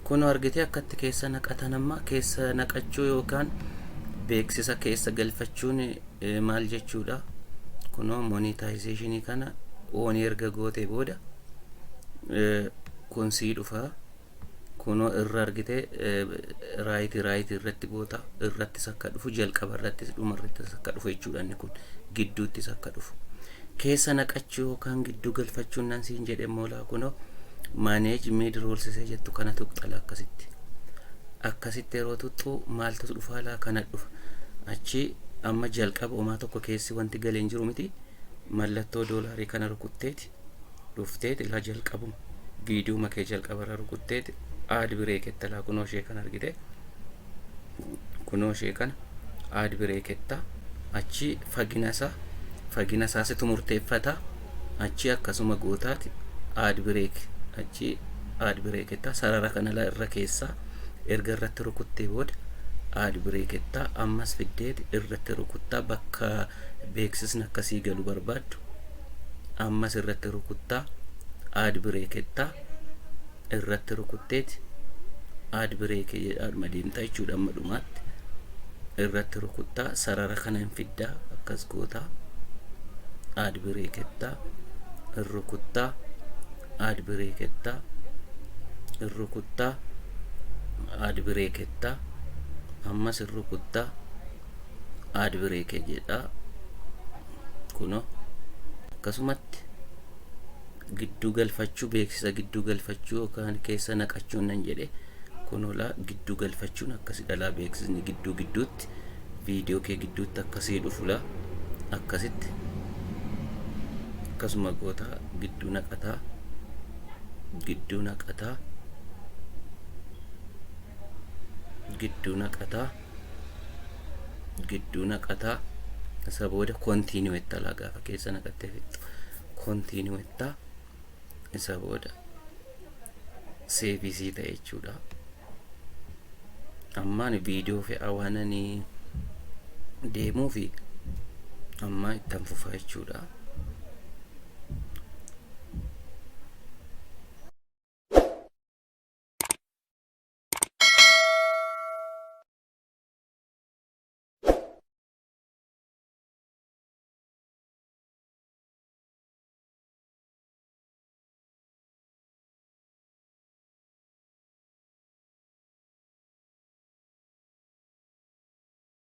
kun argite akkatti keessa naqatan amma keessa naqachuu yookaan beeksisa keessa galfachuun maal jechuudha. Kunoo monetization kana oon erga goote booda kun sii dhufa. Kunoo irra argite right irratti goota irrattis akka dhufu jalqaba irrattis dhuma irrattis akka dhufu jechuudha. Inni kun gidduuttis akka dhufu keessa naqachuu yookaan gidduu galfachuun nan siin jedhe moolaa. Kunoo manage mid rolls isa jettu kana tuqxala akkasitti yeroo tuqxu maaltu dhufa laa kana dhufa achi amma jalqaba homaa tokko keessi wanti galeen jiru miti. Mallattoo doolaarii kana rukutteeti dhufteeti la jalqabu viidiyoo makee jalqaba irra rukutteeti aad bireeketta laa. Kunoo ishee kana argite, kunoo ishee kana aad bireeketta achi fagina isaa situ murteeffata. Achi akkasuma gootaati aad bireek achi aad bireeketta sarara kana irra keessaa erga irratti rukuttee booda aad bireeketta ammas fiddeeti irratti rukuttaa bakka beeksisni akkasii galu barbaaddu ammas irratti rukuttaa aad bireeketta irratti rukutteeti aad bireekee jedhaadhuma deemtaa jechuudha. Amma dhumaatti irratti rukuttaa sarara kana hin fiddaa akkas gootaa aad bireeketta irrukuttaa aad bireeketta irrukuttaa aad bireeketta ammas irrukuttaa aad bireekee jedhaa. Kunoo akkasumatti gidduu galfachuu beeksisa gidduu galfachuu yookaan keessa naqachuun nan jedhe. Kunoo gidduu galfachuun akkasi dhalaa beeksisni gidduutti viidiyoo kee gidduutti akkasii dhufu la akkasitti akkasuma goota gidduu naqataa gidduu naqataa gidduu naqataa gidduu naqataa isa booda continue etta la gaafa keessa naqattee fixxu continue etta isa booda save ta'e jechuudha. Ammaan viidiyoo fe'aa waananii deemuu fi amma ittan fufaa jechuudha.